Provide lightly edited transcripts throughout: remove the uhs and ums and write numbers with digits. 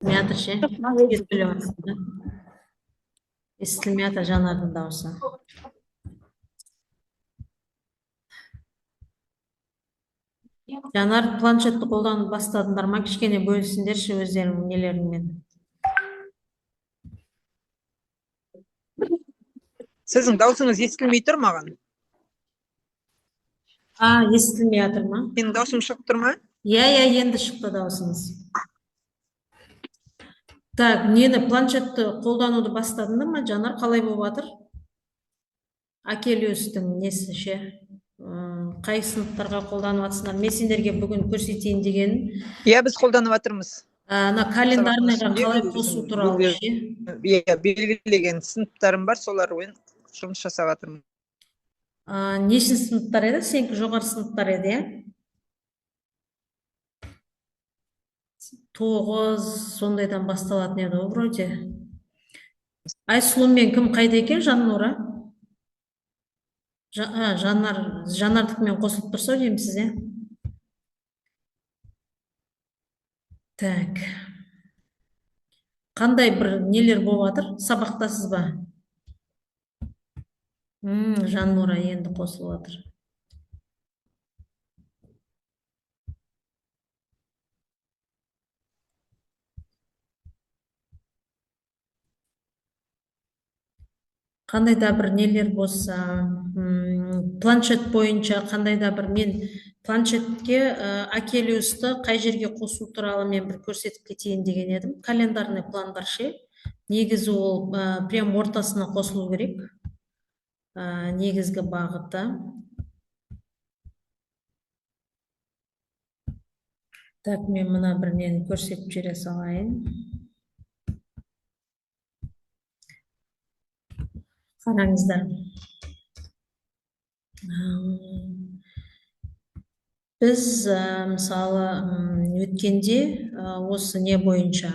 Естілмей ше? Естіліп жатсың да? Естілмей Жанардың дауысы. Жанар, планшетті қолданып бастадыңдар ма? Кішкене бөлісіңдерші өздеріңнің нелеріңмен. Сіздің даусыңыз естілмей тұр маған. Естілмей жатыр ма? Менің даусым шығып тұр ма? Иә, енді шықты даусыңыз. Так, нені планшетті қолдануды бастадыңдар ма? Жанар, қалай болып жатыр? Акелиустың несі ше? Қай сыныптарға қолданып жатсыңдар? Мен сендерге бүгін көрсетейін деген. Иә, біз қолданып жатырмыз. Ана календарныйға қалай қосу туралы ше? Иә, белгілеген сыныптарым бар, солар ойын жұмыс жасап жатырмын. Нешінші сыныптар еді? Сенікі жоғары сыныптар еді, иә? 9 сондайдан басталатын еді ғой вроде. Айсұлумен кім қайда екен? Жаннура? Жанардықмен қосылып тұрса деймісіз, иә? Так. Қандай бір нелер болып жатыр? Сабақтасыз ба? Жаннура енді қосылып жатыр. Қандай да бір нелер болса, планшет бойынша қандай да бір мен планшетке Акелиусты қай жерге қосу туралы мен бір көрсетіп кетейін деген едім. Календарный план бар ше. Негізі ол прям ортасына қосылу керек. Негізгі бағыты. Так, мен мына бір нені көрсетіп жібере салайын. Қараңыздар. Біз мысалы өткенде осы не бойынша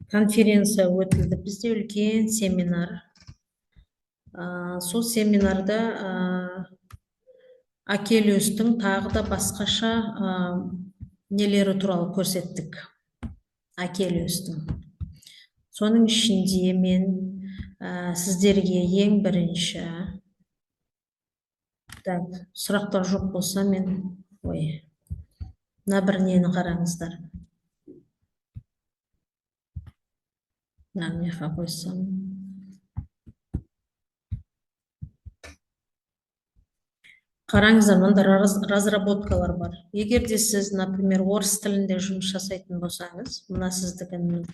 конференция өтілді. Бізде үлкен семинар. Сол семинарда Акелиустың тағы да басқаша нелері туралы көрсеттік. Акелиустың. Соның ішінде мен сіздерге ең бірінші сұрақтар жоқ болса мен мына бір нені қараңыздар. Мына қойсам. Қараңыздар, мында разработкалар бар. Егер де сіз, например, орыс тілінде жұмыс жасайтын болсаңыз, мына сіздігін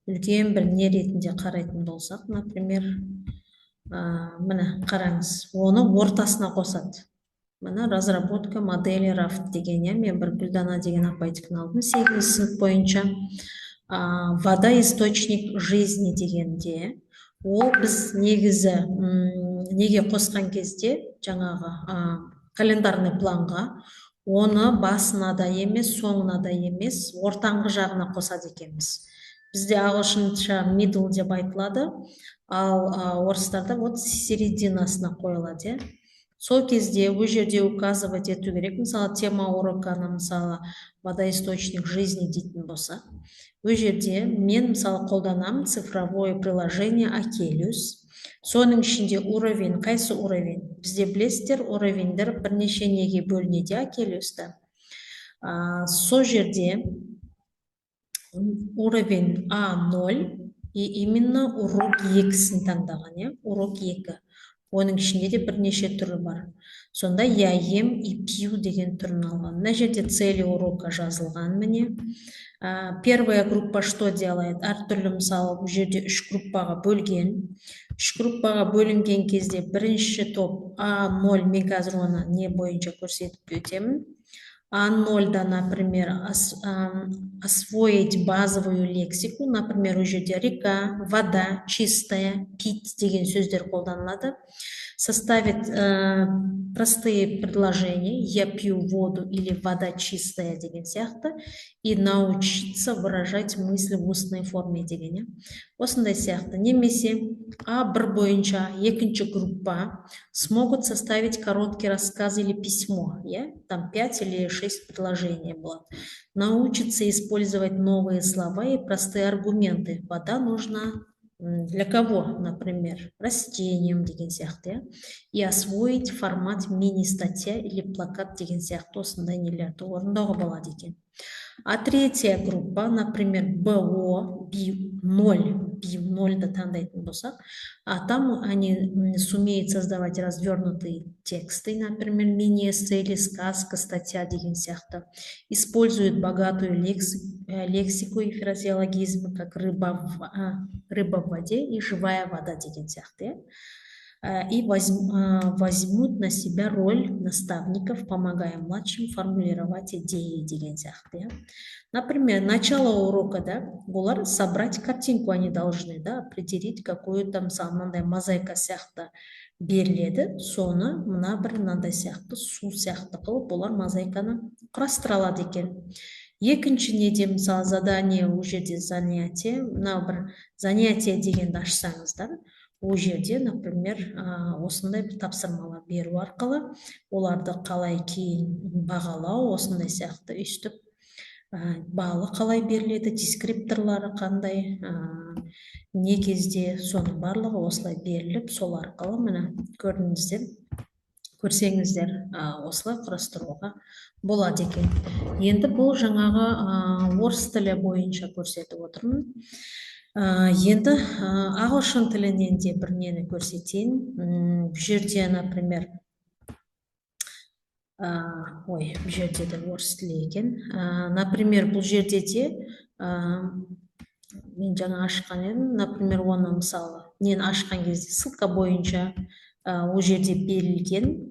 үлкен бір не ретінде қарайтын болсақ, например, мына қараңыз, оны ортасына қосады. Мына разработка модели рафт деген, мен бір Гүлдана деген апайдікін алдым, 8 сынып бойынша. Вода источник жизни дегенде, ол біз негізі неге қосқан кезде, жаңағы календарный планға, оны басына да емес, соңына да емес, ортаңғы жағына қосады екенбіз. Бізде ағылшынша middle деп айтылады, ал орыстарда вот серединасына қойылады. Сол кезде ол жерде указывать ету керек. Мысалы, тема уроканы, мысалы, водоисточник жизни дейтін болса. Ол жерде мен, мысалы, қолданам цифровое приложение Акелиус. Соның ішінде уровень, қайсы уровень? Бізде білесіздер, уровеньдер бірнеше неге бөлінеді Акелиуста. Сол жерде уровень А0 и именно урок 2-сін таңдаған, урок 2. Оның ішінде де бірнеше түрі бар. Сонда я ем и пью деген түрін алған. Мына жерде цели урока жазылған міне. Первая группа что делает? Әртүрлі, мысалы, бұл жерде 3 группаға бөлген. 3 группаға бөлінген кезде бірінші топ А0, мен қазір оны не бойынша көрсетіп өтемін. А0-да, например, освоить базовую лексику, например, у жерде река, вода, чистая, пить деген сөздер қолданылады. Составить простые предложения, я пью воду или вода чистая деген сияқты, и научиться выражать мысли в устной форме деген. Осындай сияқты. Немесе А1 бойынша екінші группа смогут составить короткий рассказ или письмо, там 5 или 6 приложений болады. Научиться использовать новые слова и простые аргументы. Вода нужна для кого, например, растениям деген сияқты, иә? И освоить формат мини-статья или плакат деген сияқты осындай нелерді орындауға болады екен. А третья группа, например, БО, B0 таңдайтын болсақ, а там они сумеют создавать развернутые тексты, например, мини-эссе или сказка, статья деген сияқты. Используют богатую лексику и фразеологизмы, как рыба в воде и живая вода деген сияқты. И возьмут на себя роль наставников, помогая младшим формулировать идеи деген сияқты. Например, начало урока, да, олар собрать картинку они должны, да, определить какую-то мындай мозаика сияқты беріледі, соны мына бір мынандай сияқты су сияқты қылып олар мозаиканы құрастыра алады екен. Екінші неде мысалы задание, ол жерде занятие, мына бір занятие дегенді ашсаңыздар, ол жерде, например, осындай бір тапсырмалар беру арқылы оларды қалай кейін бағалау, осындай сияқты өйстіп балы қалай беріледі, дескрипторлары қандай, не кезде, соның барлығы осылай беріліп, сол арқылы міне көрсеңіздер, осылай құрастыруға болады екен. Енді бұл жаңағы орыс тілі бойынша көрсетіп отырмын. Енді ағылшын тілінен де бір нені көрсетейін. Бұл жерде, например, бұл жерде де орыс тілі екен. Например, бұл жерде де мен жаңа ашқан едім, например, оны мысалы нені ашқан кезде ссылка бойынша ол жерде берілген,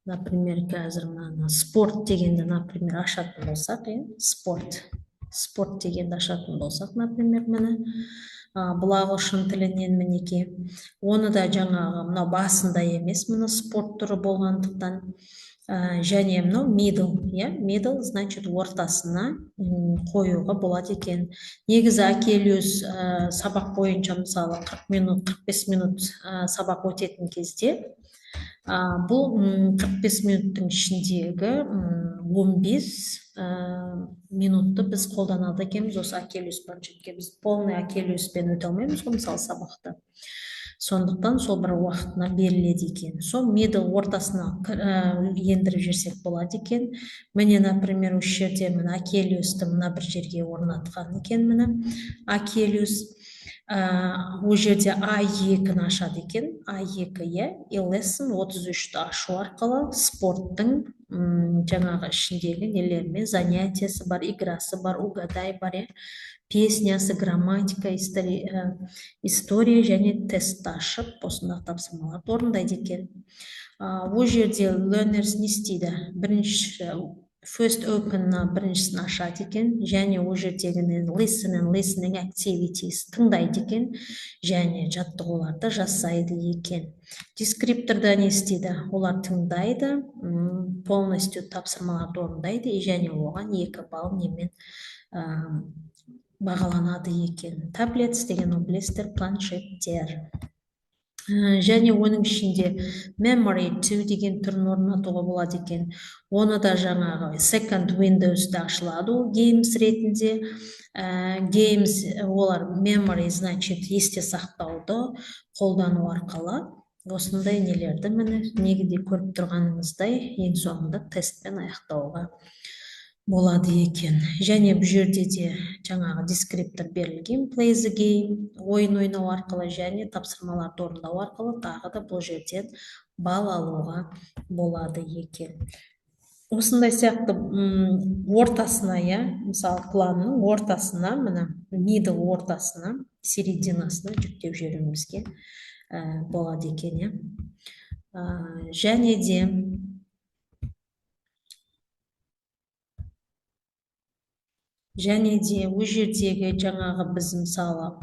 например, қазір спорт дегенді, например, ашатын болсақ, спорт дегенді ашатын болсақ, например, міне бұл ағылшын тілінен мінеке. Оны да жаңағы мынау басында емес, мына спорт түрі болғандықтан, және мынау middle, значит, ортасына қоюға болады екен. Негізі Акелиус сабақ бойынша мысалы 40 минут, 45 минут сабақ өтетін кезде, бұл 45 минуттың ішіндегі 15 минутты біз қолданады екенбіз осы Акелиус планшетке. Біз полный Акелиуспен өте алмаймыз ғой, мысалы сабақты. Сондықтан сол бір уақытына беріледі екен. Сол middle ортасына ендіріп жерсек болады екен. Міне, например, осы жерде мына Акелиусты мына бір жерге орнатқан екен, міне Акелиус. Ол жерде А2-ні ашады екен. А2, и lesson 33-ті ашу арқылы спорттың жаңағы ішіндегі нелермен занятиясы бар, играсы бар, угадай бар, песнясы, грамматика, история және тест ашып, осындағы тапсырмаларды орындайды екен. Ол жерде learners не істейді? Бірінші first open-на біріншісін ашады екен, және ол жердегі listening activities тыңдайды екен, және жаттығуларды жасайды екен. Дескрипторда не істейді? Олар тыңдайды, полностью тапсырмаларды орындайды, және оған 2 балл немен бағаланады екен. Таблетс деген облестер, планшеттер. Және оның ішінде memory 2 деген түрін орнатуға болады екен. Оны да жаңағы second Windows'да ашылады, ол games ретінде. Games, олар memory, значит, есте сақтауды қолдану арқылы осындай нелерді міне негізде көріп тұрғаныңыздай ең соңында тестпен аяқтауға болады екен. Және бұл жерде де жаңағы дескриптор берілген, play the game, ойын ойнау арқылы және тапсырмаларды орындау арқылы тағы да бұл жерден балл алуға болады екен. Осындай сияқты ортасына, мысалы планның ортасына, мына middle ортасына, серединасына жүктеп жіберуімізге болады екен. Және де ол жердегі жаңағы біз мысалы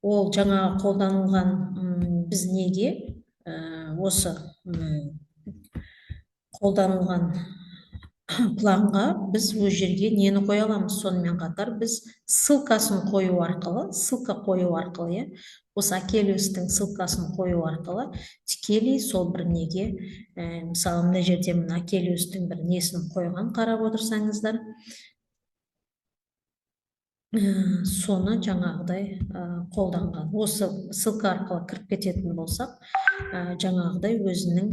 ол жаңағы қолданылған біз неге осы қолданылған планға біз ол жерге нені қоя аламыз, сонымен қатар біз ссылкасын қою арқылы, ссылка қою арқылы, иә, осы Акелиустың ссылкасын қою арқылы тікелей сол бір неге, мысалы мына жерде мына Акелиустың бір несін қойған, қарап отырсаңыздар, соны жаңағыдай қолданған. Осы ссылка арқылы кіріп кететін болсақ, жаңағыдай өзінің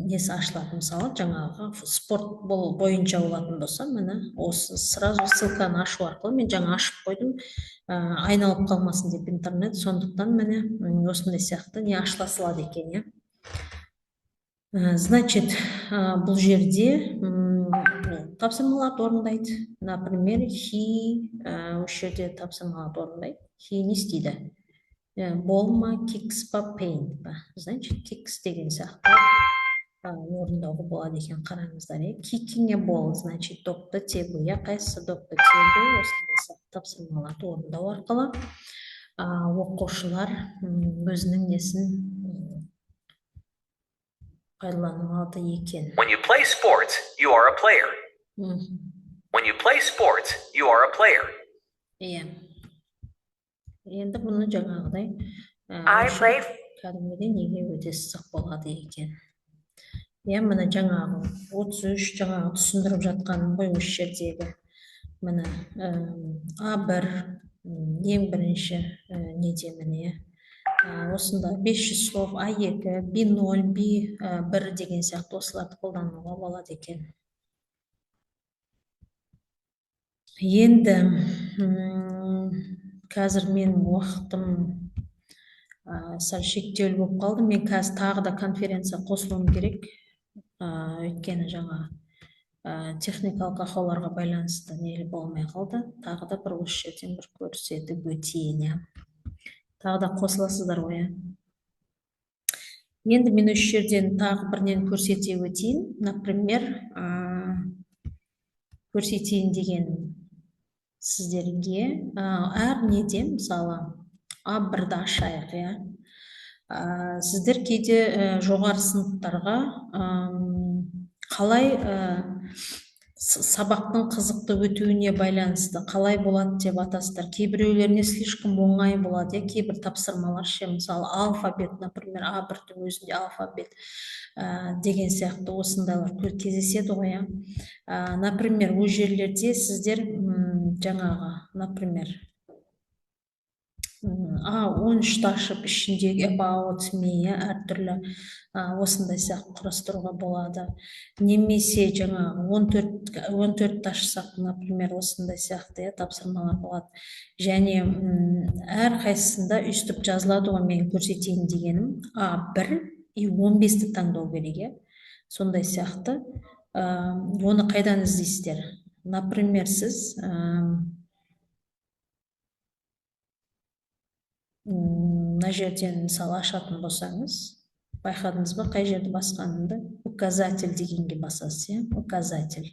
несі ашылады. Мысалы жаңағы спорт бойынша болатын болса, міне осы сразу ссылканы ашу арқылы мен жаңа ашып қойдым, айналып қалмасын деп интернет, сондықтан міне осындай сияқты не ашыла салады екен, иә. Значит, бұл жерде тапсырмаларды орындайды. Например, осы жерде тапсырмаларды орындайды. He не істейді? Ball ма, kicks па, paint па? Значит, kicks деген сияқты орындауға болады екен, қараңыздар. Kicking a ball, значит, допты тебу. Қайсысы допты тебу? Осындай сияқты тапсырмаларды орындау арқылы оқушылар өзінің несін пайдаланылады екен. When you play sports, you are a player. When you play sports, you are a player. Иә. Енді бұны жаңағыдай кәдімгідей неге өте сызық болады екен. Иә, міне жаңағы 33 жаңағы түсіндіріп жатқаным ғой осы жердегі. Міне А1 ең бірінші неде міне осында 500 слов, А2, B0, B1 деген сияқты осыларды қолдануға болады екен. Енді қазір мен уақытым сәл шектеулі болып қалды. Мен қазір тағы да конференция қосылуым керек. Өйткені жаңа техникалық ақауларға байланысты нелі болмай қалды. Тағы да бір осы жерден бір көрсетіп өтейін. Тағы да қосыласыздар ғой. Енді мен осы жерден тағы бірнен көрсете өтейін. Например, көрсетейін деген сіздерге әр неде, мысалы А1-ді ашайық. Сіздер кейде жоғары сыныптарға қалай сабақтың қызықты өтуіне байланысты қалай болады деп атасыздар. Кейбіреулеріне слишком оңай болады, кейбір тапсырмалар ше, мысалы алфавит, например, А1-дің өзінде алфавит деген сияқты осындайлар кездеседі ғой. Например, ол жерлерде сіздер жаңағы, например, А13-ті ашып ішіндегі about me әртүрлі осындай сияқты құрастыруға болады. Немесе жаңағы 14-ті ашсақ, например, осындай сияқты тапсырмалар болады. Және әр қайсысында үстіп жазылады ғой, мен көрсетейін дегенім А1 и 15-ті таңдау керек. Сондай сияқты оны қайдан іздейсіздер? Например, сіз мына жерден мысалы ашатын болсаңыз, байқадыңыз ба, қай жерді басқанымды? Указатель дегенге басасыз, указатель.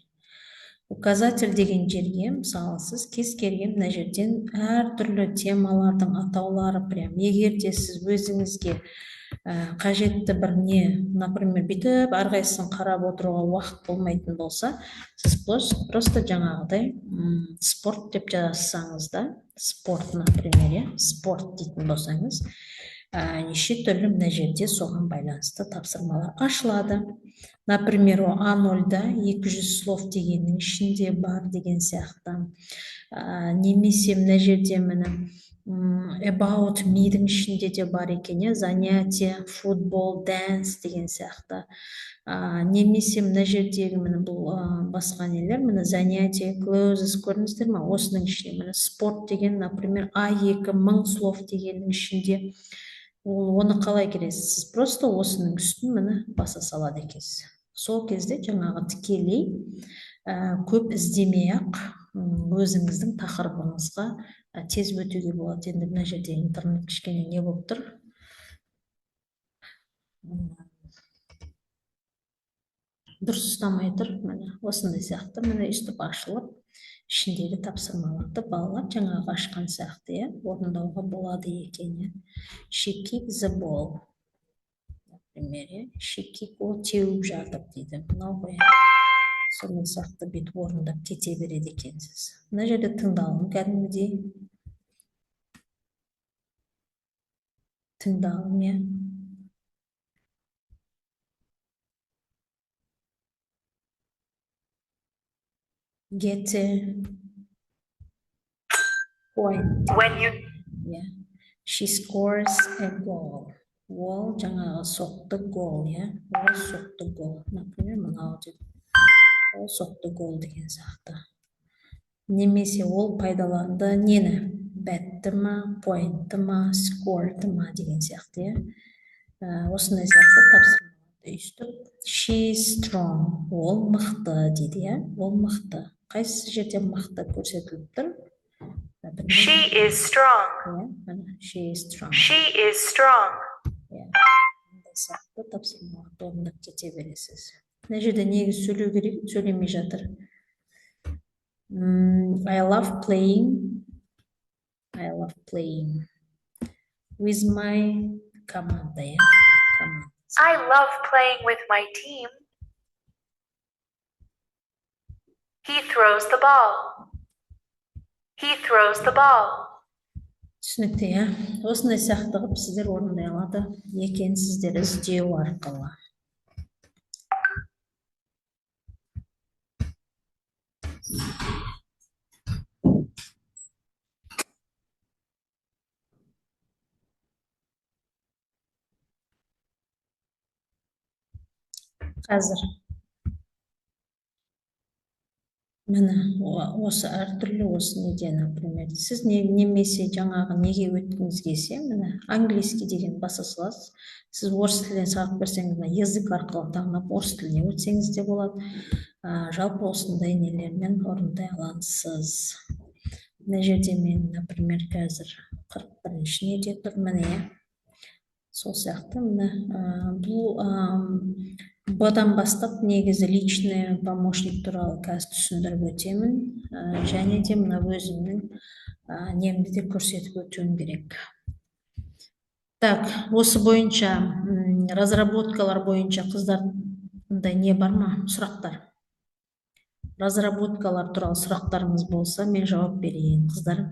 Указатель деген жерге, мысалы сіз кез келген мына жерден әртүрлі темалардың атаулары прям, егер де сіз өзіңізге қажетті бір не, например, бүйтіп әрқайсысын қарап отыруға уақыт болмайтын болса, сіз просто жаңағыдай спорт деп жазсаңыз да, спорт, например, спорт дейтін болсаңыз, неше түрлі мына жерде соған байланысты тапсырмалар ашылады. Например, А0-да 200 слов дегеннің ішінде бар деген сияқты. Немесе мына жерде міне about me-дің ішінде де бар екен, занятие, футбол, dance деген сияқты. Немесе мына жердегі міне бұл басқа нелер, міне занятие, closes, көрдіңіздер ме? Осының ішінде міне спорт деген, например, А2 1000 слов дегеннің ішінде. Оны қалай кересіз? Сіз просто осының үстін міне баса салады екенсіз. Сол кезде жаңағы тікелей көп іздемей-ақ өзіңіздің тақырыбыңызға тез өтуге болады. Енді мына жерде интернет кішкене не болып тұр? Дұрыс ұстамай тұр. Міне осындай сияқты міне үстіп ашылып, ішіндегі тапсырмаларды балалар жаңағы ашқан сияқты орындауға болады екен. She kicked the ball. Например, she kicked, ол теуіп жатыр дейді. Мынау ғой. Сонымен сияқты бүйтіп орындап кете береді екенсіз. Мына жерде тыңдалым кәдімгідей. Тыңдалым, иә. Get point. Yeah. She scores a goal. Ол жаңағы соқты гол, иә. Ол соқты гол. Например, мынау деп. Ол соқты гол деген сияқты. Немесе ол пайдаланды нені? Бәтті ма, поинтті ма, скорды ма деген сияқты, иә. Осындай сияқты тапсырмаларды өйстіп. She is strong. Ол мықты дейді, иә. Ол мықты. Қайсы жерде мықты көрсетіліп тұр? She is strong. She is strong. She is strong. Ондай сияқты тапсырмаларды орындап кете бересіз. Мына жерде негіз сөйлеу керек, сөйлемей жатыр. I love playing. I love playing with my команда, иә. I love playing with my team. He throws the ball. He throws the ball. Түсінікті, иә. Осындай сияқты қылып сіздер орындай алады екенсіздер іздеу арқылы. Қазір міне осы әртүрлі осы неде, например, сіз немесе жаңағы неге өткіңіз келсе, міне английский деген баса саласыз. Сіз орыс тілінен сабақ берсеңіз, язык арқылы таңдап орыс тіліне өтсеңіз де болады. Жалпы осындай нелермен орындай аласыз. Мына жерде мен, например, қазір 41-ші неде тұрмын, иә. Сол сияқты міне бұл бұдан бастап негізі личный помощник туралы қазір түсіндіріп өтемін, және де мына өзімнің немді де көрсетіп өтуім керек. Так, осы бойынша разработкалар бойынша қыздарда не бар ма? Сұрақтар. Разработкалар туралы сұрақтарыңыз болса, мен жауап берейін, қыздар.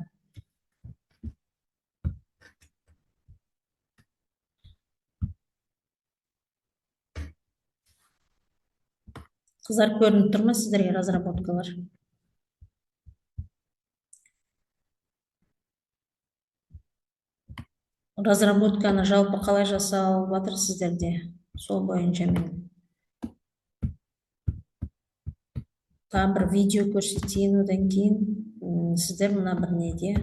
Қыздар көрініп тұр ма сіздерге разработкалар? Разработканы жалпы қалай жасалып жатыр сіздерде? Сол бойынша мен тағы бір видео көрсетейін, одан кейін сіздер мына бір неде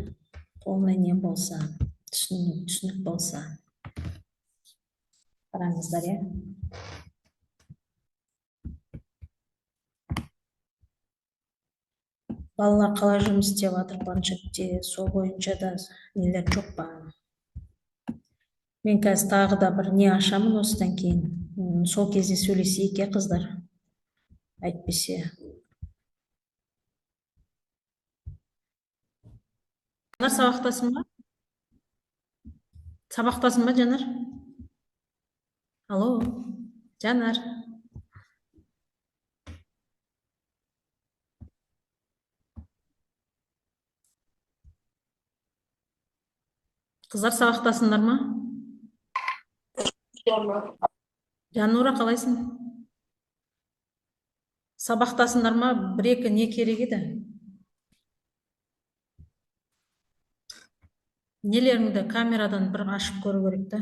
полный не болса, түсінік болса. Қараңыздар, иә? Балалар қалай жұмыс істеп жатыр планшетте, сол бойынша да нелер жоқ па? Мен қазір тағы да бір не ашамын осыдан кейін. Сол кезде сөйлесейік, қыздар. Әйтпесе. Жанар сабақтасың ба? Сабақтасың ба, Жанар? Алло, Жанар. Қыздар сабақтасыңдар ма? Жанура, қалайсың? Сабақтасыңдар ма? Бір-екі не керек еді? Нелеріңді камерадан бір ашып көру керек та.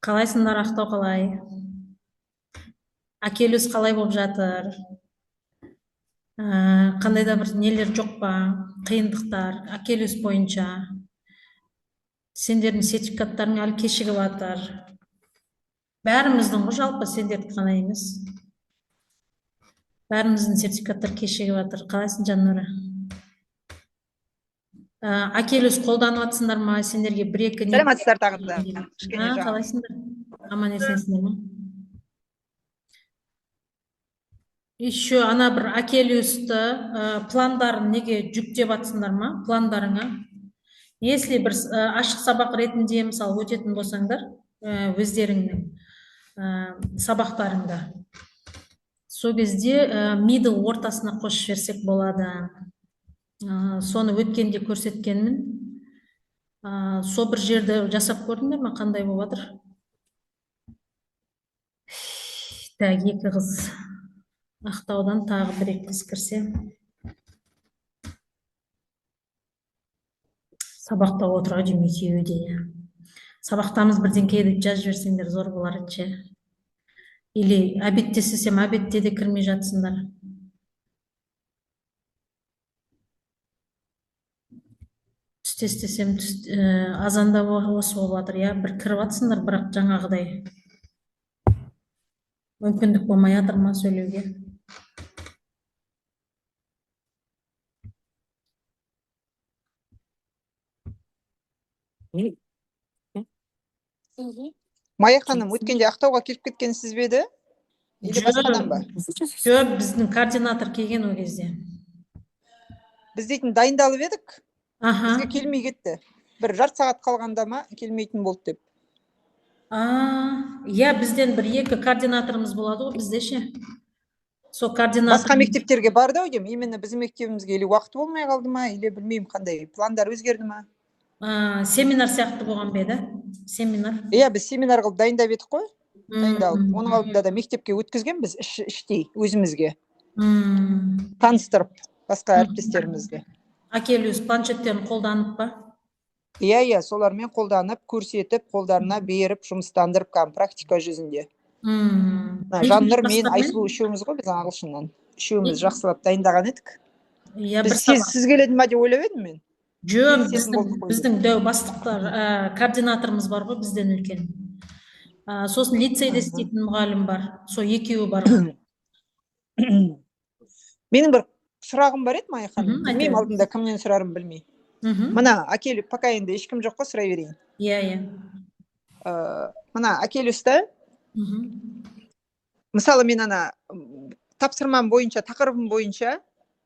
Қалайсыңдар, Ақтау қалай? Акелюс қалай болып жатыр? Қандай да бір нелер жоқ па? Қиындықтар, Акелюс бойынша. Сендердің сертификаттарың әлі кешігіп жатыр. Бәріміздің ғой, жалпы сендерді ғана емес. Бәріміздің сертификаттар кешігіп жатыр. Қалайсың, Жаннура? Акелюс қолданып жатсыңдар ма? Сендерге бір-екі не... Сәлеметсіздер тағы да. Қалайсыңдар? Аман есенсіңдер ма? Еще ана бір Акелюсты пландарын неге жүктеп атсыңдар ма? Пландарыңа. Если бір ашық сабақ ретінде мысалы өтетін болсаңдар, өздеріңнің сабақтарыңда. Сол кезде middle ортасына қосып жіберсек болады. Соны өткенде көрсеткенмін. Сол бір жерді жасап көрдіңдер ме, қандай болып жатыр? Так, екі қыз. Ақтаудан тағы бір екі қыз кірсе. Сабақта отыра жүрмей екеуі. Сабақтамыз бірдеңке деп жазып жіберсеңдер зор болар еді. Или обедте істесем, обедте де кірмей жатсыңдар. Түсте істесем, азанда осы болып жатыр. Бір кіріп жатсыңдар, бірақ жаңағыдай мүмкіндік болмай жатыр ма сөйлеуге? Майя ханым, өткенде Ақтауға келіп кеткенсіз бе еді? Или басқадан ба? Жоқ, біздің координатор келген ол кезде. Біз дейтін дайындалып едік. Бізге келмей кетті. Бір жарты сағат қалғанда ма келмейтін болды деп. Бізден бір екі координаторымыз болады ғой, бізде ше. Сол координатор. Басқа мектептерге барды ау деймін. Именно біздің мектебімізге или уақыт болмай қалды ма, или білмеймін қандай пландар өзгерді ма? Семинар сияқты болған бе еді? Семинар. Біз семинар қылып дайындап едік қой. Дайындалып. Оның алдында да мектепке өткізген біз іштей өзімізге. Таныстырып басқа әріптестерімізді. Акелиус планшеттерін қолданып ба? Солармен қолданып, көрсетіп, қолдарына беріп, жұмыстандырып, практика жүзінде. Жаннұр, мен, Айсұлу үшеуміз ғой, біз ағылшыннан. Үшеуміз жақсылап дайындаған едік. Сіз келеді ма деп ойлап едім мен. Жоқ, біздің дәу бастықтар, координаторымыз бар ғой, бізден үлкен. Сосын лицейде істейтін мұғалім бар. Сол екеуі бар. Менің бір сұрағым бар еді, Майя ханым. Білмеймін, алдында кімнен сұрарым білмей. Мына Акелю, пока енді ешкім жоқ қой, сұрай берейін. Мына Акелюста, мысалы мен ана тапсырмам бойынша, тақырыбым бойынша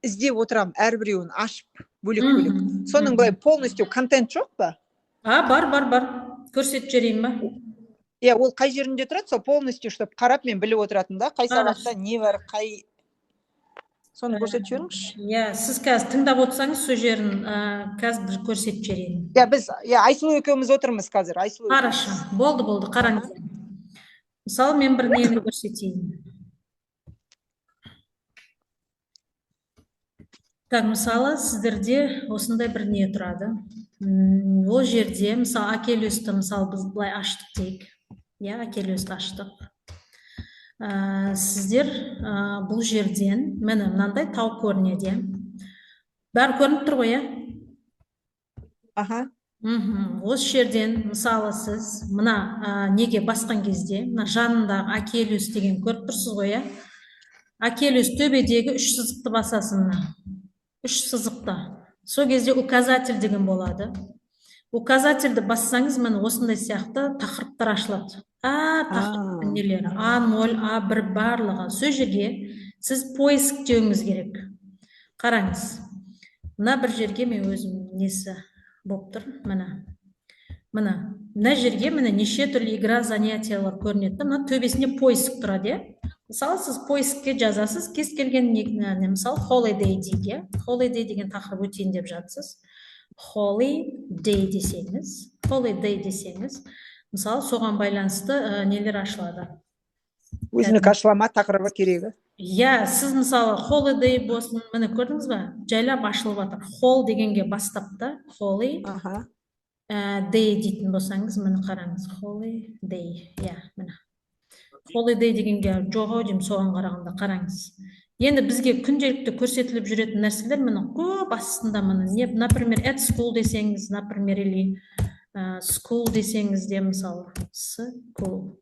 іздеп отырам, әрбіреуін ашып, бөлек-бөлек. Соның былай полностью контент жоқ ба? Бар. Көрсетіп жіберейін ба? Ол қай жерінде тұрады, сол полностью штаб қарап мен біліп отыратын да, қай сабақта не бар, қай... Соны көрсетіп жіберіңізші. Сіз қазір тыңдап отырсаңыз, сол жерін қазір көрсетіп жіберейін. Біз Айсұлу екеуміз отырмыз қазір. Хорошо, болды, қараңыз. Мысалы, мен бір нені көрсетейін. Так, мысалы, сіздерде осындай бір не тұрады. Ол жерде, мысалы, Акелиусты, мысалы, біз былай аштық дейік. Акелиусты аштық. Сіздер бұл жерден, мені мынандай тау көрінеді. Бәрі көрініп тұр ғой, Осы жерден, мысалы, сіз мына неге басқан кезде, мына жанындағы Акелиус деген көріп тұрсыз ғой, Акелиус төбедегі үш сызықты басасың. Үш сызықты. Сол кезде указатель деген болады. Указательді бассаңыз, мені осындай сияқты тақырыптар ашылады. Тақырып нелері, А0, А1 барлығы. Сол жерге сіз поиск деуіңіз керек. Қараңыз. Мына бір жерге мен өзім несі болып тұр. Мына жерге неше түрлі игра занятиялар көрінеді. Мына төбесінде поиск тұрады. Мысалы, сіз поискке жазасыз, кез келген мысалы, holiday дейге. Holiday деген тақырып өтейін деп жатсыз. Holiday десеңіз, мысалы, соған байланысты нелер ашылады. Өзінікі ашылама тақырыбы керегі. Сіз мысалы, holiday болсын, мені көрдіңіз ба? Жайлап ашылып жатыр. Hall дегенге бастапта, holiday дейтін болсаңыз, мені қараңыз. Holiday, мені. Holiday дегенге жоғау деймін, соған қарағанда қараңыз. Енді бізге күнделікті көрсетіліп жүретін нәрселер мені көп астында мені. Например, at school десеңіз, например, или school десеңіз де, мысалы, school.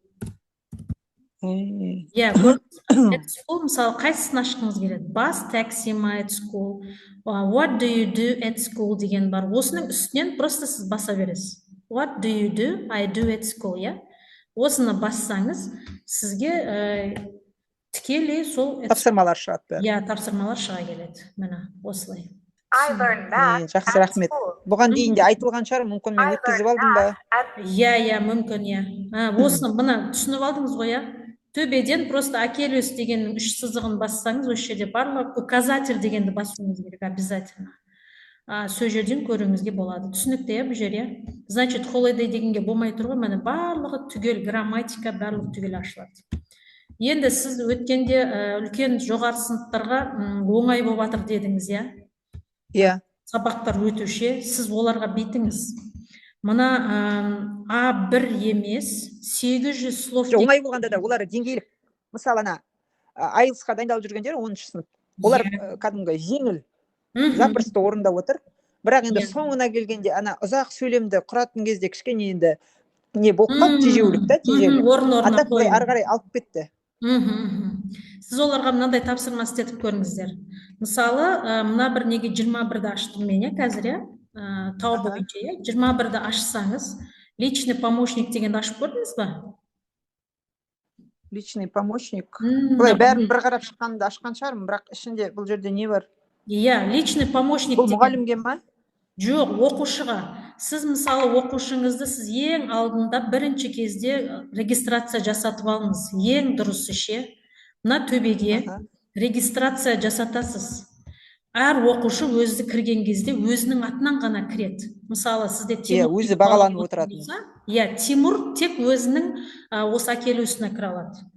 At school, мысалы, қайсысын ашқыңыз келеді? Bus, taxi, at school. What do you do at school деген бар. Осының үстінен просто сіз баса бересіз. What do you do? I do at school, Осыны бассаңыз, сізге тікелей сол... Тапсырмалар шығады. Тапсырмалар шыға келеді. Мені, осылай. I learned math Жақсы, at рахмет. school. Бұған дейін де айтылған шығар, мүмкін мен I өткізіп learned алдым ба? math at Иә, мүмкін, иә. Осыны мына түсініп алдыңыз ғой, иә? Төбеден просто акелюс дегеннің 3 сызығын бассаңыз, осы жерде барлық указатель дегенді басуыңыз керек обязательно. Сол жерден көруіңізге болады. Түсінікті, иә, бұл жер, иә? Значит, holiday дегенге болмай тұр ғой, міне барлығы түгел, грамматика барлығы түгел ашылады. Енді сіз өткенде үлкен жоғары сыныптарға оңай болып жатыр дедіңіз, иә? Иә. Сабақтар өтуше, сіз оларға бейтіңіз. Мына А1 емес, 800 слов. Оңай болғанда да олар деңгейлік. Мысалы, IELTS-қа дайындалып жүргендер 10-шы сынып. Олар кәдімгі жеңіл, запросто орындап отыр. Бірақ енді соңына келгенде ұзақ сөйлемді құратын кезде кішкене енді не болып қалды, тежеулік та, тежеулік. А так былай ары қарай алып кетті. Сіз оларға мынандай тапсырма істетіп көріңіздер. Мысалы, мына бір неге 21-ді аштым мен, қазір, тау бойынша, 21-ді ашсаңыз, личный помощник дегенді ашып көрдіңіз ба? Личный помощник. Бұлай бәрін бір қарап шыққанды ашқан шығармын, бірақ ішінде бұл жерде не бар? Иә, личный помощник. Бұл мұғалімге ма? Жоқ, оқушыға. Сіз мысалы оқушыңызды сіз ең алдында бірінші кезде регистрация жасатып алыңыз. Ең дұрысы ше. Мына төбеге регистрация жасатасыз. Әр оқушы өзі кірген кезде өзінің атынан ғана кіреді. Мысалы, сізде Тимур өзі бағаланып отыратын. Иә, Тимур тек өзінің осы акелюсіне кіре алады.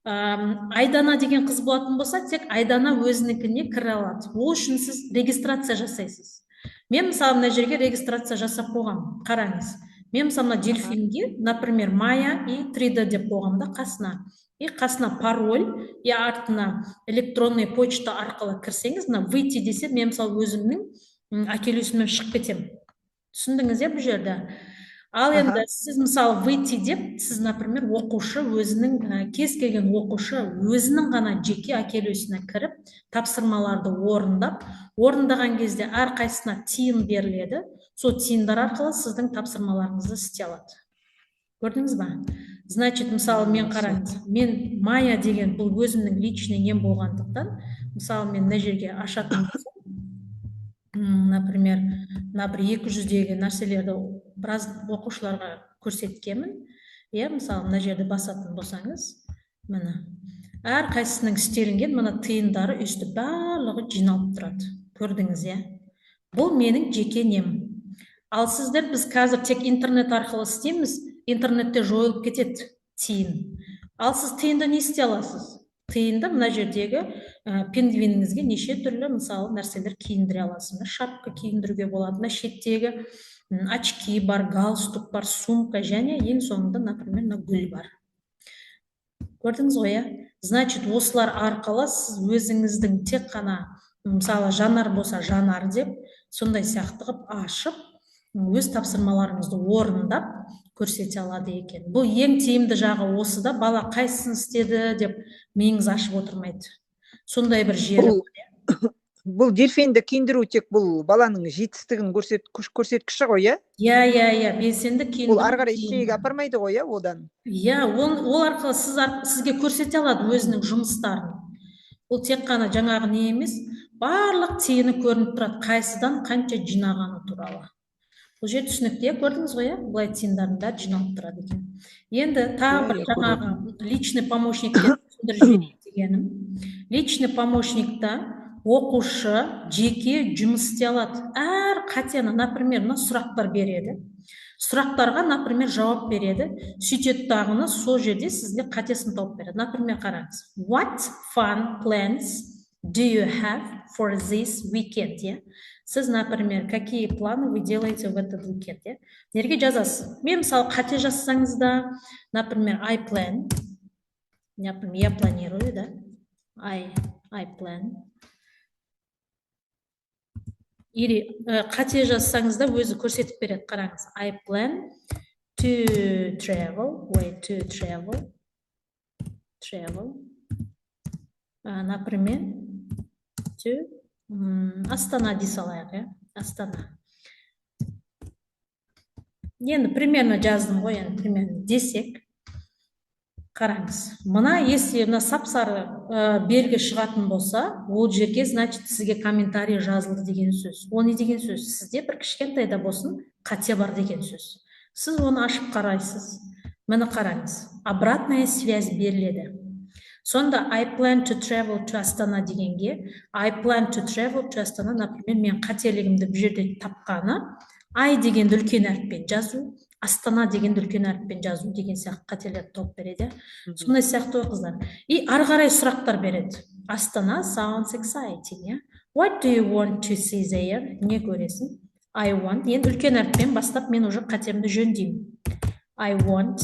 Айдана деген қыз болатын болса, тек Айдана өзінікіне кіре алады. Ол үшін сіз регистрация жасайсыз. Мен мысалы мына жерге регистрация жасап қойғам. Қараңыз. Мен мысалы дельфинге, например, Майя и 3D деп қойғамда қасына. И қасына пароль, и артына электронный почта арқылы кірсеңіз, выйти десе, мен мысалы өзімнің акелюсімнен шығып кетем. Түсіндіңіз, бұл жерде? Ал енді сіз мысалы выйти деп, сіз, например, оқушы өзінің, кез келген оқушы өзінің ғана жеке акелюсіне кіріп, тапсырмаларды орындаған кезде әр қайсысына тиын беріледі. Сол тиындар арқылы сіздің тапсырмаларыңызды істей алады. Көрдіңіз ба? Значит, мысалы, мен қараңыз, мен Майя деген бұл өзімнің личный нем болғандықтан, мысалы, мен мына жерге ашатын болсам, например, мына бір 200-дегі нәрселерді біраз оқушыларға көрсеткенмін. Иә, мысалы, мына жерді басатын болсаңыз, міне, әр қайсысының істелінген мына тиындары үсті барлығы жиналып тұрады. Көрдіңіз, иә? Бұл менің жеке нем. Ал сіздер біз қазір тек интернет арқылы істейміз, интернетте жойылып кетеді тиын. Ал сіз тиынды не істей аласыз? Тиынды мына жердегі пингвиніңізге неше түрлі мысалы нәрселер киіндіре аласыз. Шапка киіндіруге болады, мына шеттегі очки бар, галстук бар, сумка және ең соңында, например, гүл бар. Көрдіңіз ғой, значит, осылар арқылы сіз өзіңіздің тек қана, мысалы, жанар болса жанар деп, сондай сияқты қып ашып, өз тапсырмаларыңызды орындап көрсете алады екен. Бұл ең тиімді жағы осы да, бала қайсысын істеді деп миыңыз ашып отырмайды. Сондай бір жері. Бұл дельфинді киіндіру тек бұл баланың жетістігін көрсеткіші ғой, иә? Иә, белсенді киіндіру. Ол ары қарай ештеңеге апармайды ғой, иә, одан? Иә, ол арқылы сізге көрсете алады өзінің жұмыстарын. Ол тек қана жаңағы не емес, барлық тиыны көрініп тұрады, қайсыдан қанша жинағаны туралы. Бұл жер түсінікті, көрдіңіз ғой, бұлай тиындардың бәрі жиналып тұрады екен. Енді тағы бір жаңағы личный помощникте дегенім. Личный помощникта оқушы жеке жұмыс істей алады. Әр қатені, например, сұрақтар береді. Сұрақтарға, например, жауап береді. Сөйтеді дағыны сол жерде сізге қатесін тауып береді. Например, қараңыз. What fun plans do you have for this weekend? Сіз, например, какие планы вы делаете в этот weekend? Неге жазасыз? Мен, мысалы, қате жазсаңыз да, например, I plan. Например, я планирую, да? I plan. Или қате жазсаңыз да өзі көрсетіп береді. Қараңыз. I plan to travel. Например, to Астана дей салайық, Астана. Енді примерно жаздым ғой, примерно десек. Қараңыз, мына если мына сап-сары белгі шығатын болса, ол жерге значит сізге комментарий жазылды деген сөз. Ол не деген сөз? Сізде бір кішкентай да болсын қате бар деген сөз. Сіз оны ашып қарайсыз. Міне қараңыз, обратная связь беріледі. Сонда I plan to travel to Астана дегенге, I plan to travel to Астана, например, мен қателігімді бұл жерде тапқаны, I деген үлкен әріппен жазу, Астана деген үлкен әріппен жазу деген сияқты қателерді тауып береді. Сондай сияқты қыздар. И ары қарай сұрақтар береді. Астана sounds exciting. What do you want to see there? Не көресің? I want. Енді үлкен әріппен бастап мен уже қатемді жөндеймін. I want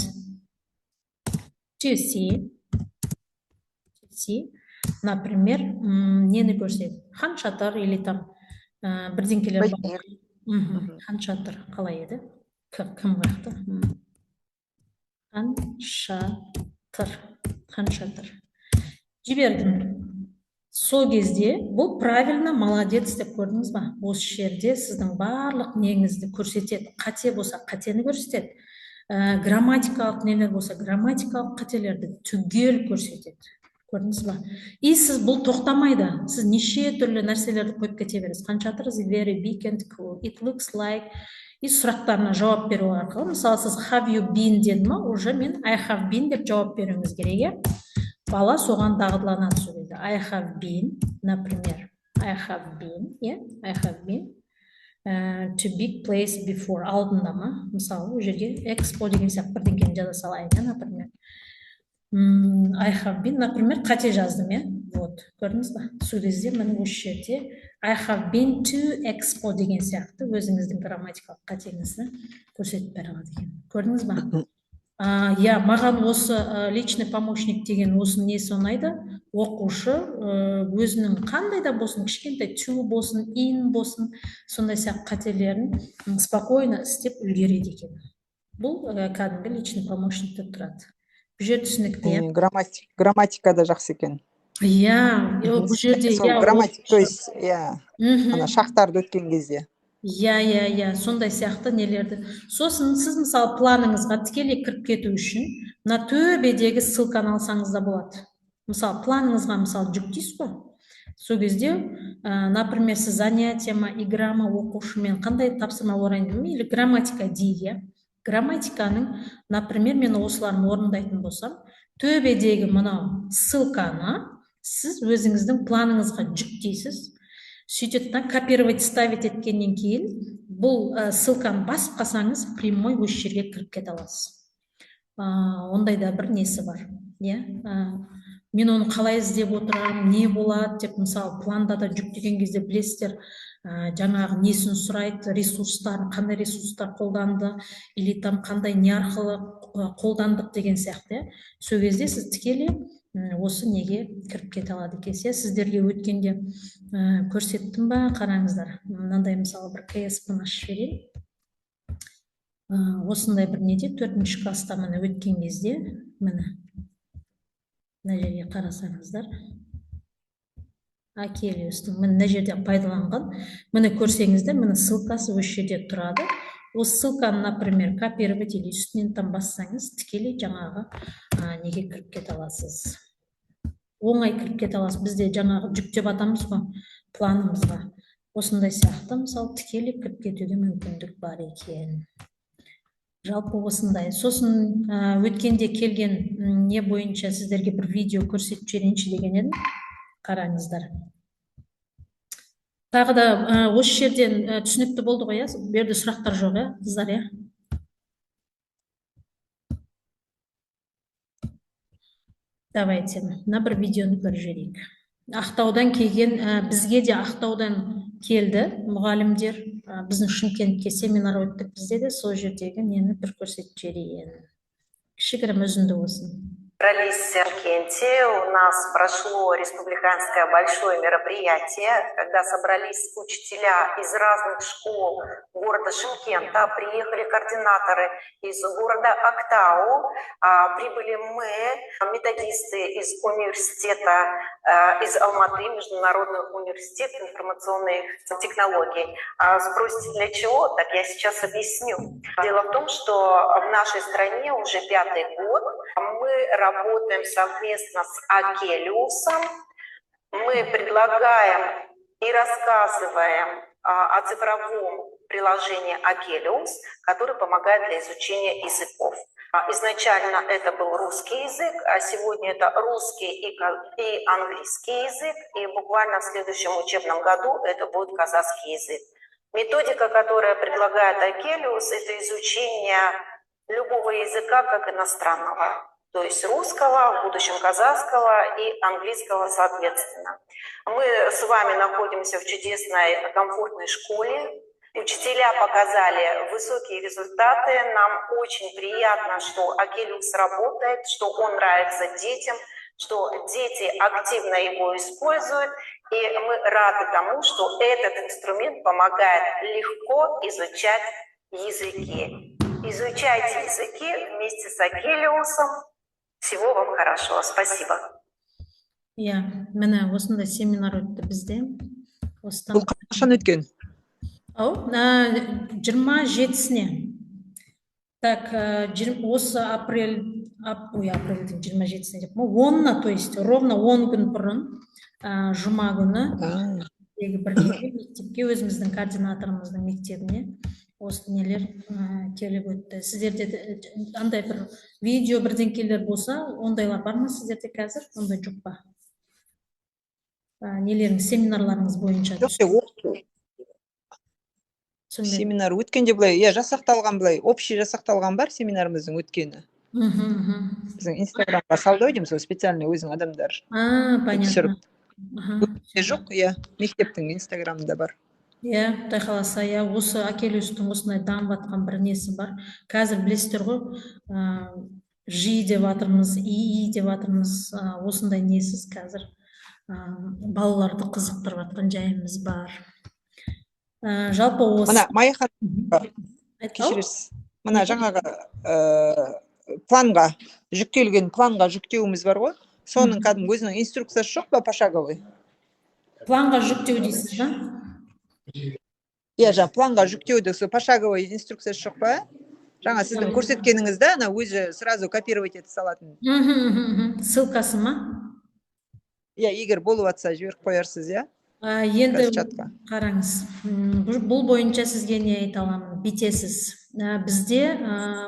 to see, например, нені көрсетеді? Хан шатыр или там бірдеңкелер бар. Хан шатыр қалай еді? Кім қақты? Хан шатыр. Жібердім. Сол кезде бұл правильно, молодец деп көрдіңіз ба? Осы жерде сіздің барлық неңізді көрсетеді. Қате болса қатені көрсетеді. Грамматикалық нелер болса грамматикалық қателерді түгел көрсетеді. Көрдіңіз ба? И сіз бұл тоқтамайды. Сіз неше түрлі нәрселерді қойып кете бересіз. Хан шатыр is very big and cool. It looks like. И сұрақтарына жауап беру арқылы, мысалы сіз have you been деді ма, уже мен I have been деп жауап беруіңіз керек. Бала соған дағдыланады сөйлейді. I have been, например, I have been to big place before, алдында ма, мысалы ол жерге expo деген сияқты бірдеңкені жаза салайын, например. I have been, например, қате жаздым, вот, көрдіңіз ба? Сол кезде міне осы жерде I have been to expo деген сияқты өзіңіздің грамматикалық қатеңізді көрсетіп бере алады екен. Көрдіңіз ба? Маған осы личный помощник деген осы несі ұнайды. Оқушы өзінің қандай да болсын, кішкентай to болсын, in болсын, сондай сияқты қателерін спокойно істеп үлгереді екен. Бұл кәдімгі личный помощник деп тұрады. Бұл жер түсінікті. Грамматикада жақсы екен. Бұл жерде грамматика, то есть ана шақтарды өткен кезде. Сондай сияқты нелерді. Сосын сіз мысалы планыңызға тікелей кіріп кету үшін мына төбедегі ссылканы алсаңыз да болады. Мысалы планыңызға мысалы жүктейсіз ғой. Сол кезде, например, сіз занятие ма, игра ма, оқушымен қандай тапсырма орындаймын, или грамматика дейі. Грамматиканың, например, мен осыларын орындайтын болсам, төбедегі мынау ссылканы сіз өзіңіздің планыңызға жүктейсіз. Сөйтеді, копировать, ставить еткеннен кейін, бұл ссылканы басып қалсаңыз, прямой осы жерге кіріп кете аласыз. Ондай да бір несі бар. Мен оны қалай іздеп отырамын, не болады деп, мысалы, планда да жүктеген кезде білесіздер, жаңағы несін сұрайды, ресурстарын, қандай ресурстар қолданды, или там қандай не арқылы қолдандық деген сияқты. Сол кезде сіз тікелей осы неге кіріп кете алады екенсіз. Сіздерге өткенде көрсеттім ба, қараңыздар. Мынандай мысалы бір КСП-ны ашып берейін. Осындай бір неде 4-ші класста міне өткен кезде, міне мына жерге қарасаңыздар. Акелиустың мына жерде пайдаланған. Міне көрсеңіздер, міне ссылкасы осы жерде тұрады. Осы ссылканы, например, копировать или үстінен там бассаңыз, тікелей жаңағы неге кіріп кете аласыз. Оңай кіріп кете аласыз. Бізде жаңағы жүктеп атамыз ғой планымызға. Осындай сияқты, мысалы, тікелей кіріп кетуге мүмкіндік бар екен. Жалпы осындай. Сосын өткенде келген не бойынша сіздерге бір видео көрсетіп жіберейінші деген едім. Қараңыздар. Тағы да осы жерден түсінікті болды ғой, бұл жерде сұрақтар жоқ, қыздар, Давайте, мына бір видеоны көріп жіберейік. Ақтаудан келген, бізге де Ақтаудан келді мұғалімдер, біздің Шымкентке семинар өттік, бізде де сол жердегі нені бір көрсетіп жіберейін. Кішігірім үзінді болсын. В Шымкенте у нас прошло республиканское большое мероприятие, когда собрались учителя из разных школ города Шымкента, приехали координаторы из города Актау, прибыли мы, методисты из университета, из Алматы, Международный университет информационных технологий. Спросите, для чего? Так я сейчас объясню. Дело в том, что в нашей стране уже 5-й год Мы работаем совместно с Акелиусом. Мы предлагаем и рассказываем о цифровом приложении Акелиус, который помогает для изучения языков. Изначально это был русский язык, а сегодня это русский и английский язык, и буквально в следующем учебном году это будет казахский язык. Методика, которая предлагает Акелиус, это изучение любого языка как иностранного, то есть русского, в будущем казахского и английского соответственно. Мы с вами находимся в чудесной, комфортной школе. Учителя показали высокие результаты. Нам очень приятно, что Акелиус работает, что он нравится детям, что дети активно его используют. И мы рады тому, что этот инструмент помогает легко изучать языки. Изучайте языки вместе с Акелиусом. Всего вам хорошего. Спасибо. Міне осындай семинар өтті бізде. Бұл қашан өткен? 27-сіне. Так, осы апрельдің 27-сіне деп. 10-на, то есть ровно 10 күн бұрын, жұма күні мектепке, өзіміздің координаторымыздың мектебіне осы нелер келіп өтті. Сіздерде андай бір видео бірдеңкелер болса, ондайлар бар ма сіздерде қазір? Ондай жоқ па? Нелеріңіз, семинарларыңыз бойынша? Семинар өткенде былай, жасақталған былай, общий жасақталған бар семинарымыздың өткені. Біздің инстаграмға салды дейміз, специальный өзің адамдар. Понятно. Жоқ, мектептің инстаграмында бар. Құдай қаласа, осы Акелиустың осындай дамып жатқан бір несі бар. Қазір білесіздер ғой, жи деп жатырмыз, ии деп жатырмыз, осындай несіз қазір балаларды қызықтырып жатқан жайымыз бар. Жалпы осы... Мына Майхан, кешіресіз. Мына жаңағы планға, жүктелген планға жүктеуіміз бар ғой. Соның кәдімгі өзінің инструкциясы жоқ па, пошаговый? Планға жүктеу дейсіз ба? Планға жүктеуді, пошаговый инструкциясы жоқ па? Жаңа сіздің көрсеткеніңізді, өзі сразу копировать етіп салатын. Ссылкасы ма? Егер болып атса жіберіп қоярсыз, Енді қараңыз, бұл бойынша сізге не айта аламын, бүйтесіз. Бізде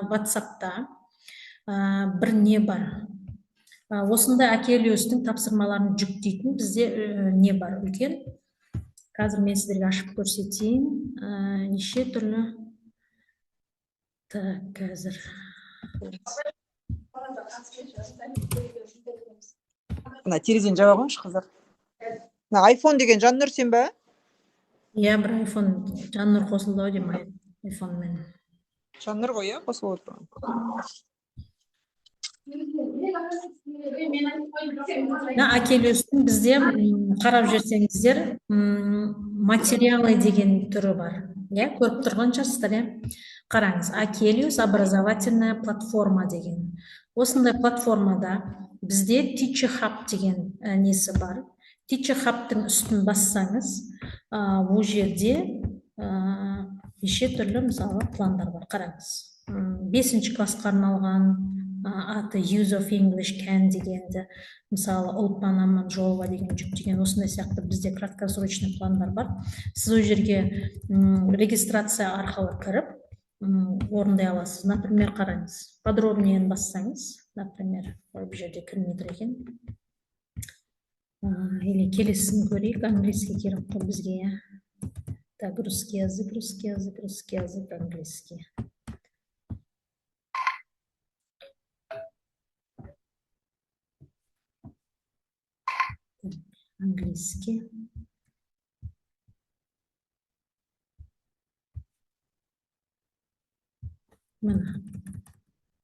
WhatsApp-та бір не бар. Осында Акелиустың тапсырмаларын жүктейтін бізде не бар, үлкен. Қазір мен сіздерге ашып көрсетейін. Неше түрлі. Так, қазір. Мына терезені жаба қойыңызшы, қыздар. Айфон деген Жаннұр сен бе? Бір айфон Жаннұр қосылды дейм айфонмен. Жаннұр ғой, қосылып отыр. Акелиустың бізде қарап жүрсеңіздер, материалы деген түрі бар. Көріп тұрған шығарсыздар, қараңыз, Акелиус образовательная платформа деген. Осындай платформада бізде Teacher Hub деген несі бар. Teacher Hub-тың үстін бассаңыз, бұл жерде неше түрлі мысалы пландар бар. Қараңыз, 5-ші классқа арналған, аты Use of English Can дегенді, мысалы Ұлпан Аман Жолова деген жүктеген, осындай сияқты бізде краткосрочный пландар бар. Сіз ол жерге регистрация арқылы кіріп орындай аласыз. Например, қараңыз, подробнее бассаңыз, например, бұл жерде кірмейді екен. Или келесін көрейік, английский керіп қой бізге. Так, русский язык, английский. Английский. Мына,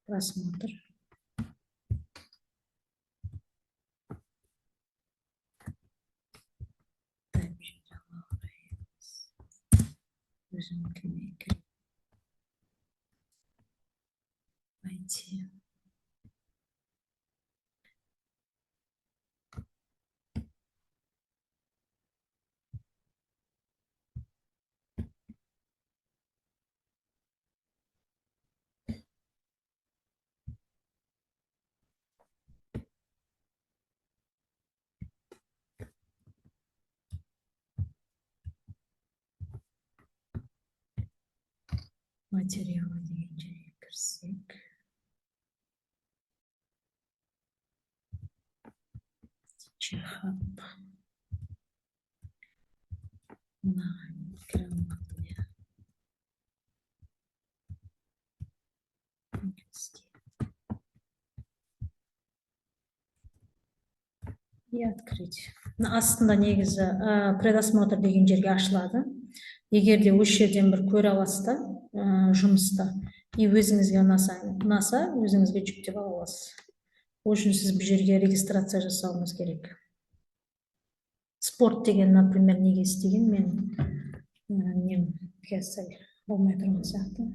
просмотр. Найти. материалы деген жерге кірсек. Чехаб. Грамотная. И открыть. Астында негізі предосмотр деген жерге ашылады. Егер де осы жерден бір көре аласыз да жұмысты, и өзіңізге ұнаса, өзіңізге жүктеп ала аласыз. Ол үшін сіз бұл жерге регистрация жасауыңыз керек. Спорт деген, например, неге істеген, мен нем қазір болмай тұрған сияқты.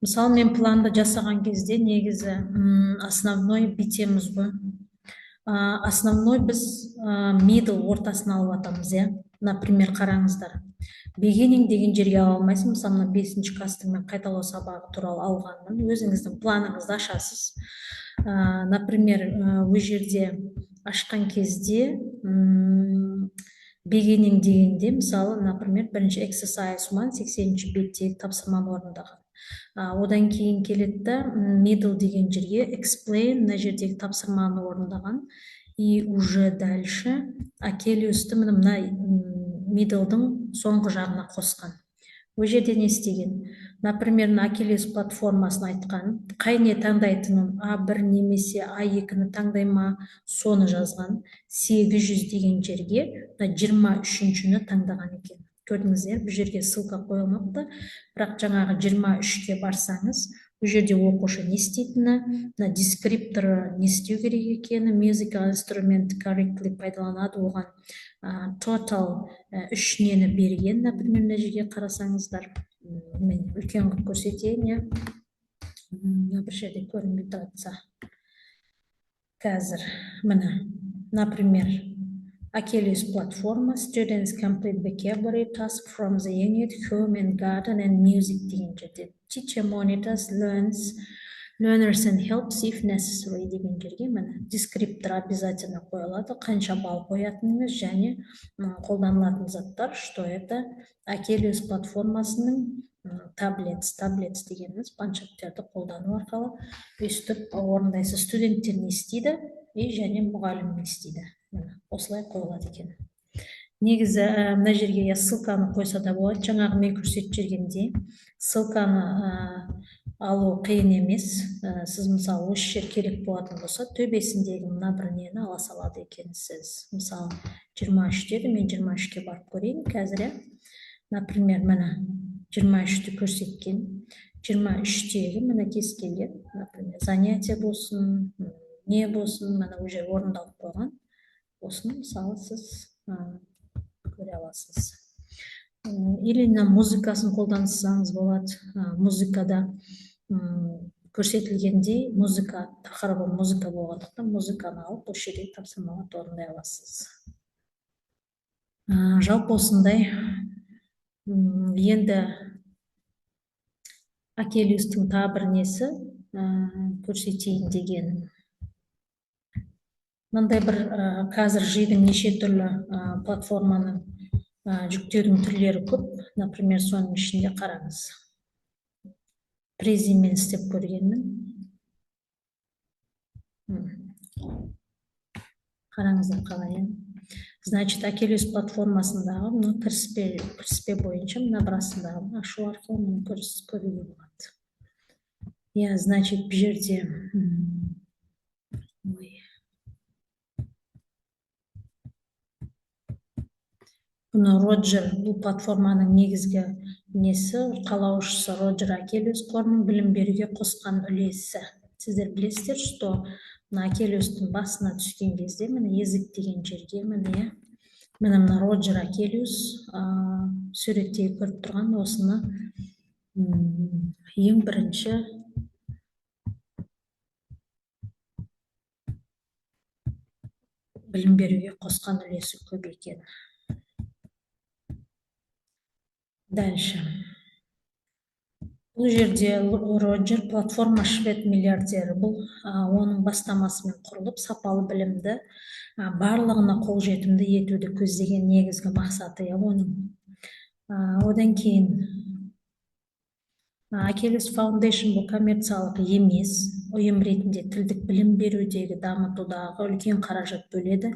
Мысалы, мен планды жасаған кезде негізі основной битеміз ғой. Основной біз middle ортасын алып атамыз, е. Например, қараңыздар. Beginning деген жерге ала алмайсың. Мысалы, 5-ші кастыңмен қайталау сабағы туралы алғанмын. Өзіңіздің планыңызды ашасыз. Например, ол жерде ашқан кезде beginning дегенде, мысалы, например, бірінші exercise 80-ші беттегі тапсырманы орындаған. Одан кейін келетті middle деген жерге explain, мына жердегі тапсырманы орындаған. И уже дальше Акелиусты мына middle'дың соңғы жағына қосқан. Ол жерде не істеген? Например, Акелиус платформасын айтқан, қай не таңдайтынын А1 немесе А2-ні таңдайма, соны жазған. 800 деген жерге 23-шіні таңдаған екен. Көрдіңіздер, бұл жерге ссылка қойылмапты, бірақ жаңағы 23-ке барсаңыз, бұл жерде оқушы не істейтіні, дескрипторы не істеу керек екені, musical instrument correctly пайдаланады, оған total 3 нені берген, например, мына жерге қарасаңыздар. Мен үлкен қылып көрсетейін, бір жерде көрінбей тұрса. Қазір, мына, например, Акелиус платформа, students complete vocabulary task from the unit, home and garden and music деген жерде. Teacher monitors, learners and helps if necessary деген жерге мына дескриптор обязательно қойылады, қанша балл қоятыныңыз және қолданылатын заттар, что это Акелиус платформасының таблетс дегеніміз планшеттерді қолдану арқылы өстіп орындайсыз. Студенттер не істейді, және мұғалім не істейді. Осылай қойылады екен. Негізі мына жерге ссылканы қойса да болады. Жаңағы мен көрсетіп жергенде ссылканы алу қиын емес. Сіз мысалы осы жер керек болатын болса, төбесіндегі мына бір нені ала салады екенсіз. Мысалы 23 деді, мен 23-ке барып көрейін қазір. Например, мына 23-ті көрсеткен. 23-тегі мына кез келген, например, занятие болсын, не болсын, мына уже орындалып қойған. Осыны мысалы сіз көре аласыз. Или музыкасын қолдансаңыз болады. Музыкада көрсетілгендей, музыка тақырыбы музыка болғандықтан музыканы алып осы жерде тапсырмаларды орындай аласыз. Жалпы осындай. Енді Акелиустың тағы бір несі көрсетейін деген. Мындай бір қазір жүйдің неше түрлі платформаның жүктеудің түрлері көп. Например, соның ішінде қараңыз. Презимен істеп көргенмін. Қараңыздар қалай. Значит, Акелиус платформасындағы кіріспе бойынша мына бірасындағы ашу арқылы мұны көруге болады. Значит, бұл жерде бұны Роджер, бұл платформаның негізгі несі, қалаушысы Роджер Акелиус қорының білім беруге қосқан үлесі. Сіздер білесіздер, что Акелиустың басына түскен кезде, езік деген жерге, мына Роджер Акелиус суреттегі көріп тұрған осыны ең бірінші білім беруге қосқан үлесі көп екен. Дальше. Бұл жерде Роджер платформа швед миллиардері. Бұл оның бастамасымен құрылып, сапалы білімді барлығына қолжетімді етуді көздеген негізгі мақсаты оның. Одан кейін Achilles Foundation бұл коммерциялық емес ұйым ретінде тілдік білім берудегі дамытудағы үлкен қаражат бөледі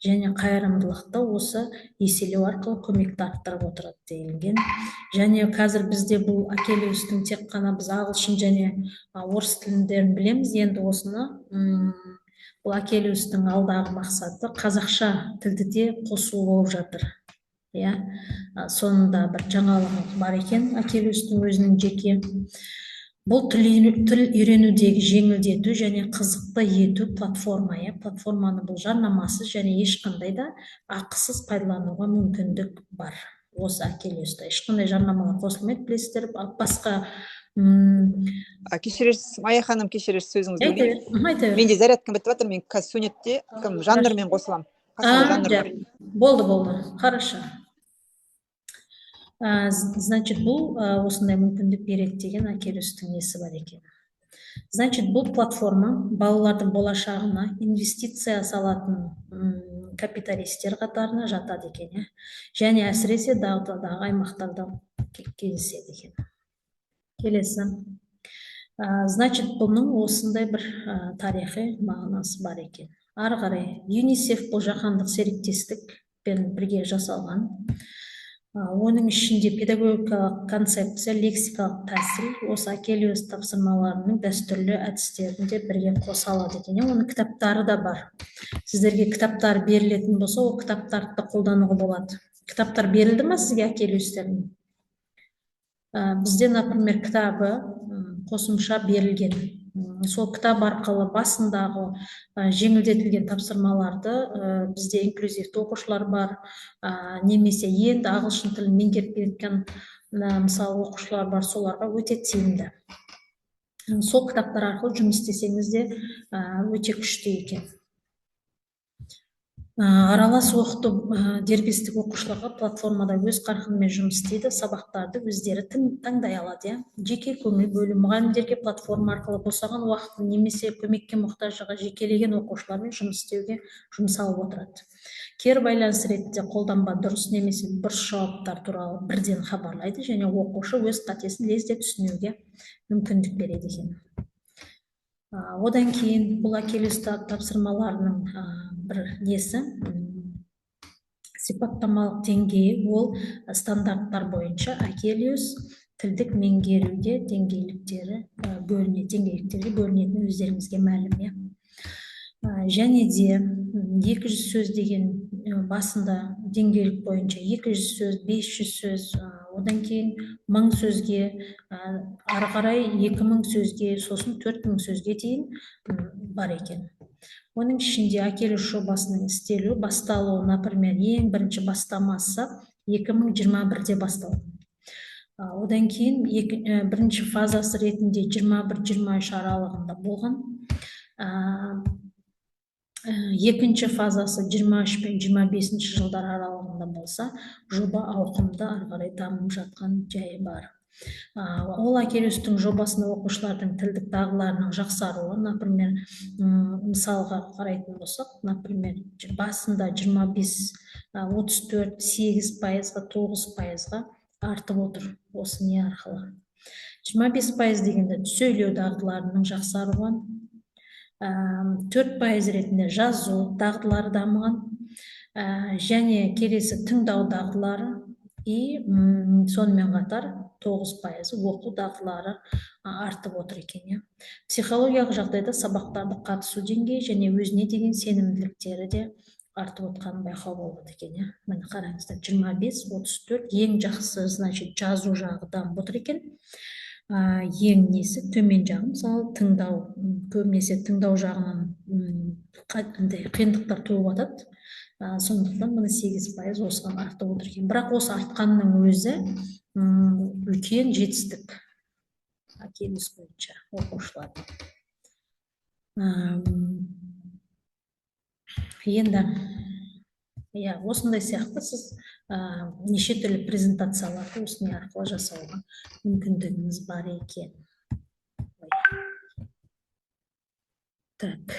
және қайырымдылықты осы еселеу арқылы көмекті арттырып отырады делінген. Және қазір бізде бұл Achilles'тің тек қана біз ағылшын және орыс тілдерін білеміз. Енді осыны бұл Achilles'тің алдағы мақсаты қазақша тілді де қосу болып жатыр. Сонында бір жаңалық бар екен Achilles'тің өзінің жеке. Бұл тіл үйренудегі жеңілдету және қызықты ету платформа. Платформаны бұл жарнамасыз және ешқандай да ақысыз пайдалануға мүмкіндік бар. Осы Achilles'та ешқандай жарнамаға қосылмайды, білесіздер. Басқа кешірерсіз, Майя ханым, кешірерсіз, сөзіңізді бөлейін. Менде зарядкам бітіп жатыр, мен қазір Сонетте жанрмен қосыламын. Болды, хорошо. Значит, бұл осындай мүмкіндік береді деген Achilles'тің несі бар екен. Значит, бұл платформа балалардың болашағына инвестиция салатын капиталистер қатарына жатады екен. Және әсіресе дағдардағы аймақтарда кездеседі екен. Келесі. Значит, бұның осындай бір тарихи мағынасы бар екен. Ары қарай ЮНИСЕФ бұл жаһандық серіктестікпен бірге жасалған. Оның ішінде педагогикалық концепция, лексикалық тәсіл осы Achilles тапсырмаларының дәстүрлі әдістерінде бірге қоса алады екен. Оның кітаптары да бар. Сіздерге кітаптар берілетін болса, ол кітаптарды қолдануға болады. Кітаптар берілді ме сізге Achilles'тердің? Бізде, например, кітабы қосымша берілген. Сол кітап арқылы басындағы жеңілдетілген тапсырмаларды бізде инклюзивті оқушылар бар, немесе енді ағылшын тілін меңгеріп кеткен мысалы оқушылар бар, соларға өте тиімді. Сол кітаптар арқылы жұмыс істесеңіз де өте күшті екен. Аралас оқыту дербестік оқушыларға платформада өз қарқынымен жұмыс істейді, сабақтарды өздері таңдай алады. Жеке көңіл бөлу, мұғалімдерге платформа арқылы босаған уақытын немесе көмекке мұқтажға жекелеген оқушылармен жұмыс істеуге жұмсалып отырады. Кері байланыс ретінде қолданба дұрыс немесе бұрыс жауаптар туралы бірден хабарлайды және оқушы өз қатесін лезде түсінуге мүмкіндік береді екен. Одан кейін бұл Achilles тапсырмаларының бір несі, сипаттамалық деңгейі, ол стандарттар бойынша Achilles тілдік меңгеруде деңгейліктерге бөлінетін өздеріңізге мәлім. Және де 200 сөз деген басында деңгейлік бойынша 200 сөз, 500 сөз, одан кейін 1000 сөзге, ары қарай 2000 сөзге, сосын 4000 сөзге дейін бар екен. Оның ішінде Achilles жобасының істелу, басталуы, например, ең бірінші бастамасы 2021-де басталды. Одан кейін бірінші фазасы ретінде 21-23 аралығында болған. Екінші фазасы 23 пен 25 жылдар аралығында болса, жоба ауқымды ары қарай дамып жатқан жайы бар. Ол Achilles'тің жобасында оқушылардың тілдік дағдыларының жақсаруы, например, мысалға қарайтын болсақ, например, басында 25, 34, 8%-ға, 9%-ға артып отыр осы не арқылы. 25% дегенде сөйлеу дағдыларының жақсаруы, 4% ретінде жазу дағдылары дамыған, және келесі тыңдау дағдылары, сонымен қатар 9% оқу дағдылары артып отыр екен. Психологиялық жағдайда сабақтарды қатысу деңгейі және өзіне деген сенімділіктері де артып отқанын байқау болады екен. Міне қараңыздар, 25, 34, ең жақсы, значит, жазу жағы дамып отыр екен. Ең несі төмен жағы, мысалы тыңдау, көбінесе тыңдау жағынан қиындықтар туып жатады. Сондықтан міне 8% осыған артып отыр екен. Бірақ осы артқанның өзі үлкен жетістік Achilles бойынша оқушылар. иә, осындай сияқты сіз неше түрлі презентацияларды осыны арқылы жасауға мүмкіндігіңіз бар екен. Так.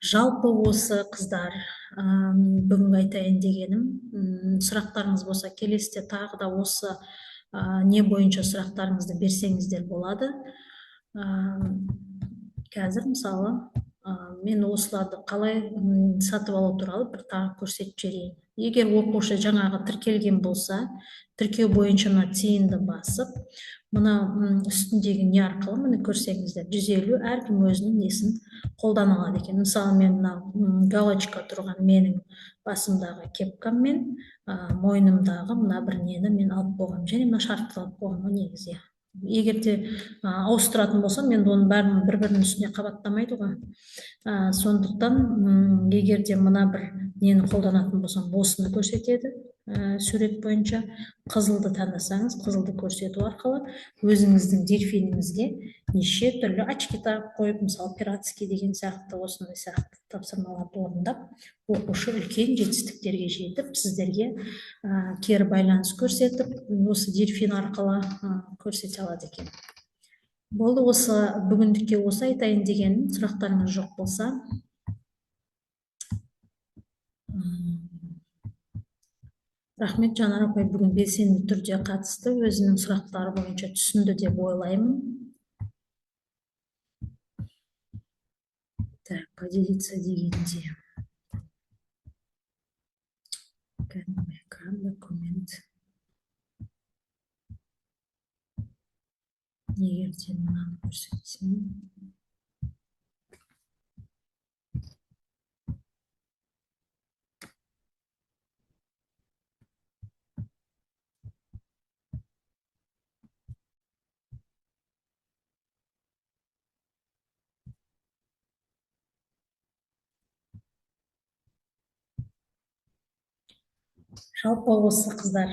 Жалпы осы қыздар, бүгінгі айтайын дегенім, сұрақтарыңыз болса, келесіде тағы да осы не бойынша сұрақтарыңызды берсеңіздер болады. Қазір мысалы мен осыларды қалай сатып алу туралы бір тағы көрсетіп жіберейін. Егер оқушы жаңағы тіркелген болса, тіркеу бойынша тиынды басып, мына үстіндегі не арқылы, міне көрсеңіздер, 150 әркім өзінің несін қолдана алады екен. Мысалы, мен мына галочка тұрған менің басымдағы кепкаммен мойнымдағы мына бір нені мен алып болғам, және мына шартты алып болғам негізі. Егер де ауыстыратын болсам, мен оның бәрін бір-бірінің үстіне қабаттамайды ғой. Сондықтан, егер де мына бір нені қолданатын болсам, осыны көрсетеді. Сурет бойынша қызылды таңдасаңыз, қызылды көрсету арқылы өзіңіздің дельфиніңізге неше түрлі очки тағып қойып, мысалы пиратский деген сияқты, осындай сияқты тапсырмаларды орындап, оқушы үлкен жетістіктерге жетіп, сіздерге кері байланыс көрсетіп, осы дельфин арқылы көрсете алады екен. Болды, осы бүгіндікке осы айтайын деген. Сұрақтарыңыз жоқ болса, рахмет. Жанар апай бүгін белсенді түрде қатысты, өзінің сұрақтары бойынша түсінді деп ойлаймын. Так, поделиться дегенде. Экран, документ. Егер де мынаны көрсетсем. Жалпы осы қыздар